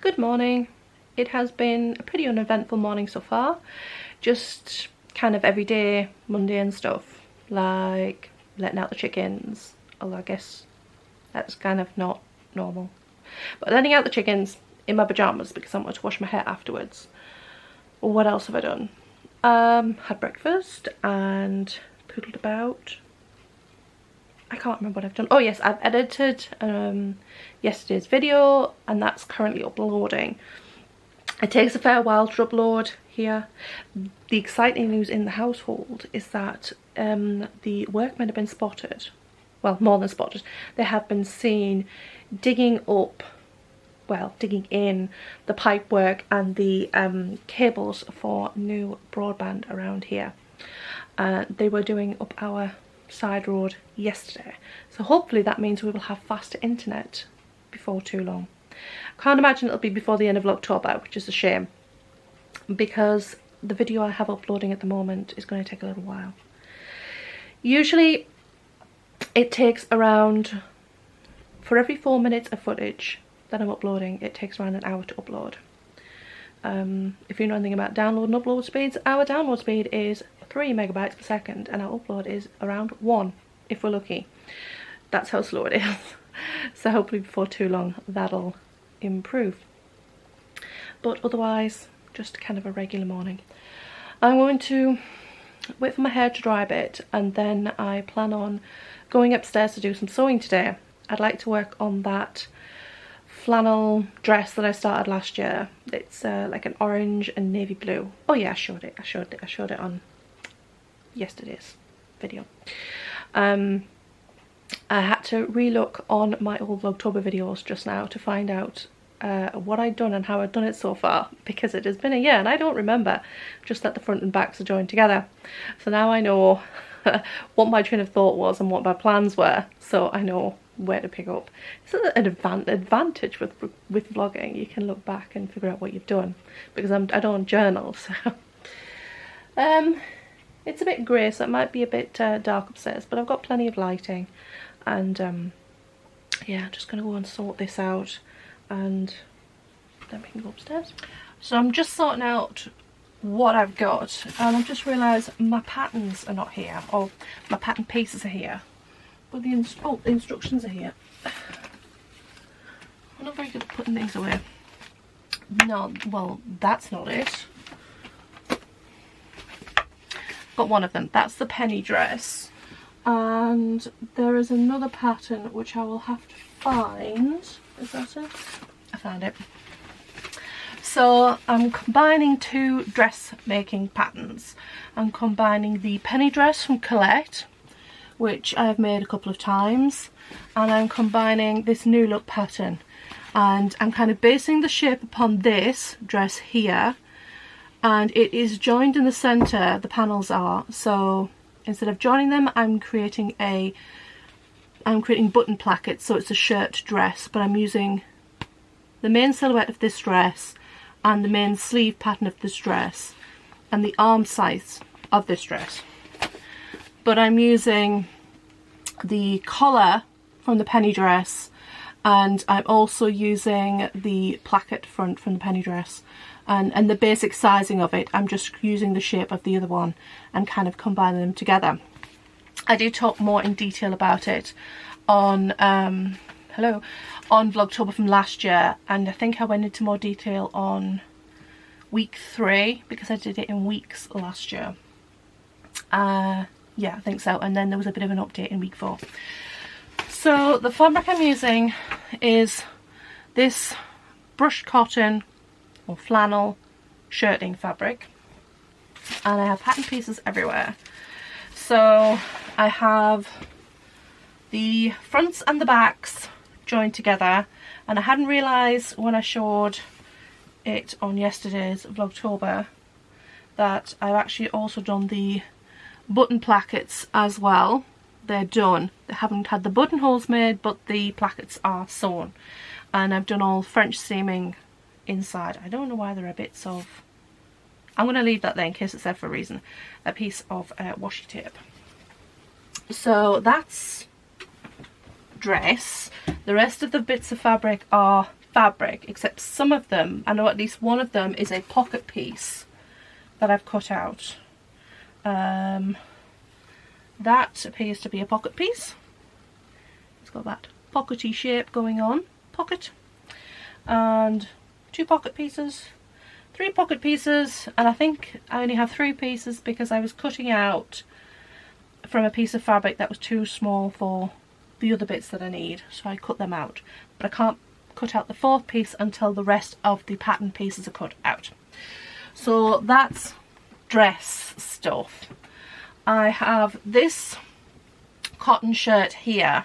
Good morning. It has been a pretty uneventful morning so far. Just kind of everyday mundane stuff, like letting out the chickens. Although I guess that's kind of not normal. But letting out the chickens in my pyjamas because I want to wash my hair afterwards. What else have I done? Had breakfast and poodled about. I can't remember what I've done. Oh yes, I've edited yesterday's video and that's currently uploading. It takes a fair while to upload here. The exciting news in the household is that the workmen have been spotted. Well, more than spotted. They have been seen digging in the pipework and the cables for new broadband around here. They were doing up our side road yesterday, so hopefully that means we will have faster internet before too long. I can't imagine it'll be before the end of Vlogtober, which is a shame because the video I have uploading at the moment is going to take a little while. Usually it takes around, for every 4 minutes of footage that I'm uploading, it takes around an hour to upload. If you know anything about download and upload speeds, our download speed is 3 megabytes per second and our upload is around 1 if we're lucky. That's how slow it is. So hopefully before too long that'll improve. But otherwise, just kind of a regular morning. I'm going to wait for my hair to dry a bit and then I plan on going upstairs to do some sewing today. I'd like to work on that flannel dress that I started last year. It's like an orange and navy blue. Oh yeah, I showed it on yesterday's video. I had to relook on my old Vlogtober videos just now to find out what I'd done and how I'd done it so far, because it has been a year and I don't remember just that the front and backs are joined together. So now I know what my train of thought was and what my plans were, so I know where to pick up. It's an advantage with vlogging. You can look back and figure out what you've done, because I don't journal, so it's a bit grey, so it might be a bit dark upstairs, but I've got plenty of lighting and yeah, I'm just gonna go and sort this out and then we can go upstairs. So I'm just sorting out what I've got and I've just realised my patterns are not here, or my pattern pieces are here, but the instructions are here. I'm not very good at putting things away. No, well, that's not it. Got one of them. That's the penny dress, and there is another pattern which I will have to find. Is that it? I found it. So I'm combining two dressmaking patterns. I'm combining the penny dress from Colette, which I have made a couple of times, and I'm combining this new look pattern, and I'm kind of basing the shape upon this dress here, and it is joined in the center, the panels are, so instead of joining them I'm creating button plackets, so it's a shirt dress, but I'm using the main silhouette of this dress and the main sleeve pattern of this dress and the arm size of this dress. But I'm using the collar from the penny dress, and I'm also using the placket front from the penny dress, and the basic sizing of it. I'm just using the shape of the other one and kind of combining them together. I do talk more in detail about it on on Vlogtober from last year, and I think I went into more detail on week 3 because I did it in weeks last year. Yeah, I think so, and then there was a bit of an update in week 4. So the fabric I'm using is this brushed cotton or flannel shirting fabric, and I have pattern pieces everywhere. So I have the fronts and the backs joined together, and I hadn't realised when I showed it on yesterday's Vlogtober that I've actually also done the button plackets as well. They're done. They haven't had the buttonholes made, but the plackets are sewn, and I've done all French seaming inside. I don't know why there are bits of, I'm going to leave that there in case it's there for a reason, a piece of washi tape. So that's dress. The rest of the bits of fabric are fabric, except some of them, I know at least one of them is a pocket piece that I've cut out. That appears to be a pocket piece. It's got that pockety shape going on, pocket, and 2 pocket pieces, 3 pocket pieces, and I think I only have 3 pieces because I was cutting out from a piece of fabric that was too small for the other bits that I need, so I cut them out. But I can't cut out the 4th piece until the rest of the pattern pieces are cut out. So that's dress stuff. I have this cotton shirt here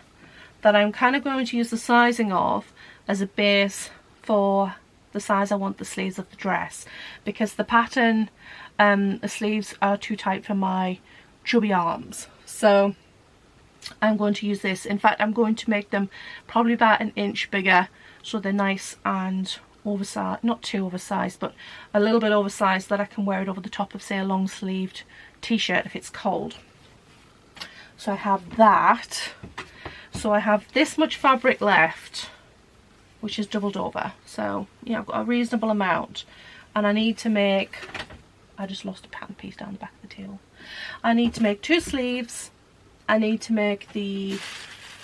that I'm kind of going to use the sizing of as a base for the size I want the sleeves of the dress, because the pattern, the sleeves are too tight for my chubby arms. So I'm going to use this. In fact, I'm going to make them probably about an inch bigger, so they're nice and oversized, not too oversized, but a little bit oversized, that I can wear it over the top of, say, a long sleeved t-shirt if it's cold. So I have that. So I have this much fabric left, which is doubled over. So yeah, I've got a reasonable amount, and I need to make, I just lost a pattern piece down the back of the table. I need to make 2 sleeves. I need to make the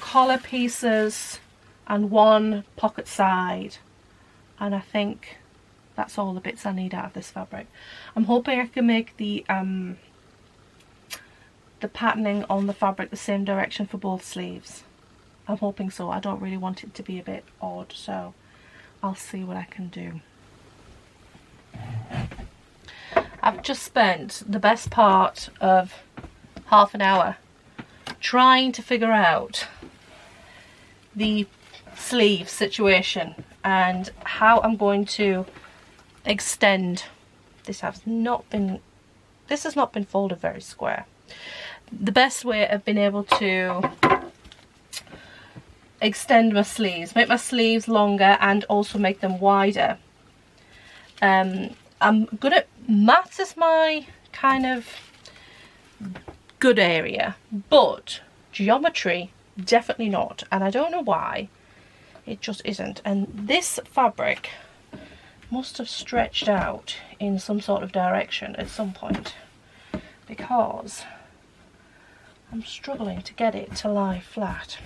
collar pieces and 1 pocket side, and I think that's all the bits I need out of this fabric. I'm hoping I can make the patterning on the fabric the same direction for both sleeves. I'm hoping so. I don't really want it to be a bit odd, so I'll see what I can do. I've just spent the best part of half an hour trying to figure out the sleeve situation and how I'm going to extend. This has not been folded very square. The best way I've been able to extend my sleeves, make my sleeves longer and also make them wider. I'm good at maths, is my kind of good area, but geometry definitely not, and I don't know why. It just isn't. And this fabric must have stretched out in some sort of direction at some point, because I'm struggling to get it to lie flat.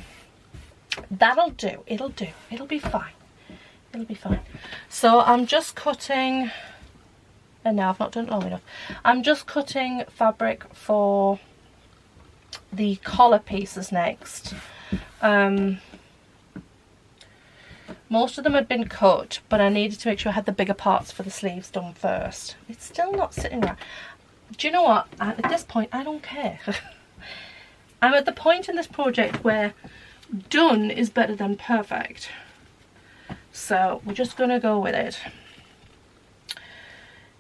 That'll do, it'll do, it'll be fine, it'll be fine. So I'm just cutting, and now I've not done it long enough, I'm just cutting fabric for the collar pieces next. Most of them had been cut, but I needed to make sure I had the bigger parts for the sleeves done first. It's still not sitting right. Do you know what? At this point, I don't care. I'm at the point in this project where done is better than perfect. So we're just going to go with it.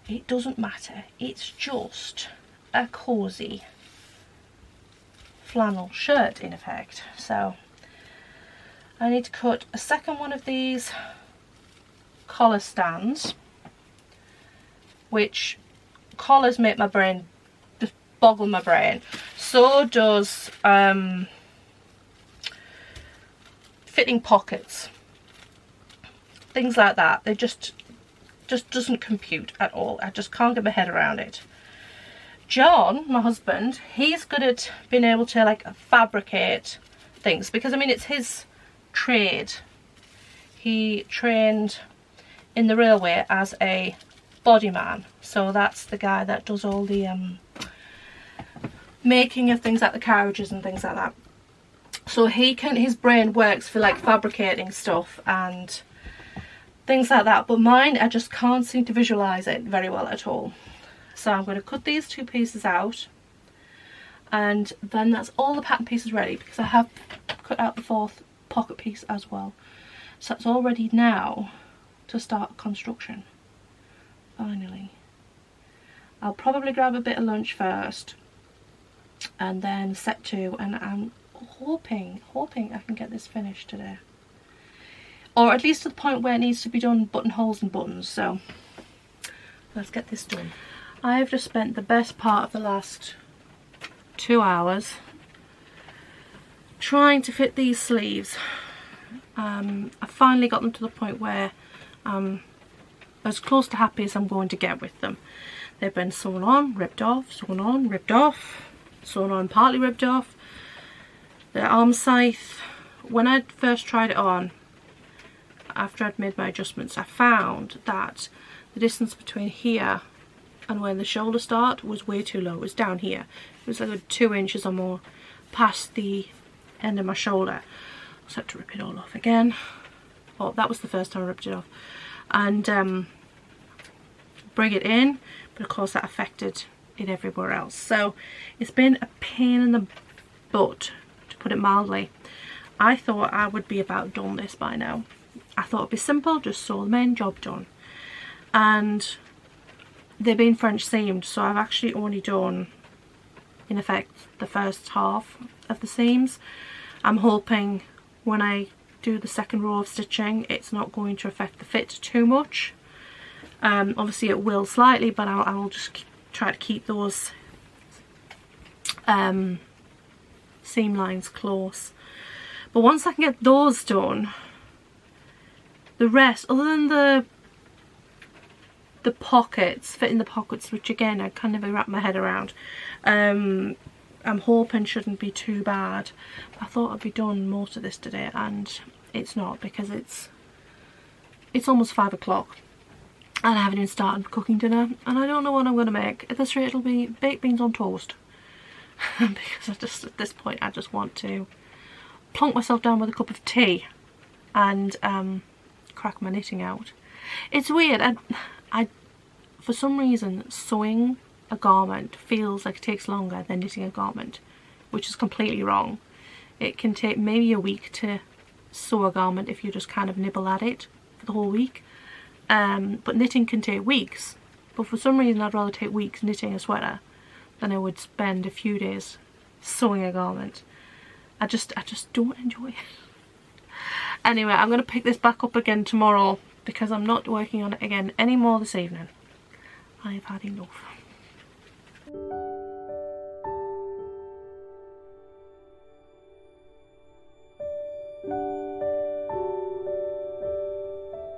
It doesn't matter. It's just a cozy flannel shirt in effect. So I need to cut a second one of these collar stands, which collars make my brain just boggle my brain. So does fitting pockets, things like that. They just doesn't compute at all. I just can't get my head around it. John, my husband, he's good at being able to like fabricate things, because I mean it's his trade. He trained in the railway as a body man, so that's the guy that does all the making of things like the carriages and things like that. So his brain works for like fabricating stuff and things like that, but mine, I just can't seem to visualize it very well at all. So I'm going to cut these 2 pieces out, and then that's all the pattern pieces ready, because I have cut out the 4th pocket piece as well. So it's all ready now to start construction. Finally. I'll probably grab a bit of lunch first and then set to, and I'm hoping I can get this finished today. Or at least to the point where it needs to be done buttonholes and buttons. So let's get this done. I've just spent the best part of the last 2 hours trying to fit these sleeves. I finally got them to the point where I'm as close to happy as I'm going to get with them. They've been sewn on, ripped off, sewn on, ripped off, sewn on, partly ripped off. The arm scythe, when I first tried it on, after I'd made my adjustments, I found that the distance between here and where the shoulder start was way too low. It was down here. It was like 2 inches or more past the end of my shoulder. So I had to rip it all off again. Oh, that was the first time I ripped it off. And bring it in, but of course that affected it everywhere else. So it's been a pain in the butt, to put it mildly. I thought I would be about done this by now. I thought it'd be simple, just sew them in, job done. And they've been French seamed, so I've actually only done, in effect, the first half of the seams. I'm hoping when I do the second row of stitching it's not going to affect the fit too much. Obviously it will slightly, but I will just try to keep those seam lines close. But once I can get those done, the rest, other than the pockets, fitting the pockets, which again I can never wrap my head around, I'm hoping shouldn't be too bad. I thought I'd be done most of this today, and it's not, because it's almost 5 o'clock and I haven't even started cooking dinner, and I don't know what I'm going to make. At this rate it'll be baked beans on toast because at this point I just want to plonk myself down with a cup of tea and crack my knitting out. It's weird, I for some reason sewing a garment feels like it takes longer than knitting a garment, which is completely wrong. It can take maybe a week to sew a garment if you just kind of nibble at it for the whole week, but knitting can take weeks. But for some reason I'd rather take weeks knitting a sweater than I would spend a few days sewing a garment. I just don't enjoy it. Anyway, I'm going to pick this back up again tomorrow because I'm not working on it again anymore this evening. I've had enough.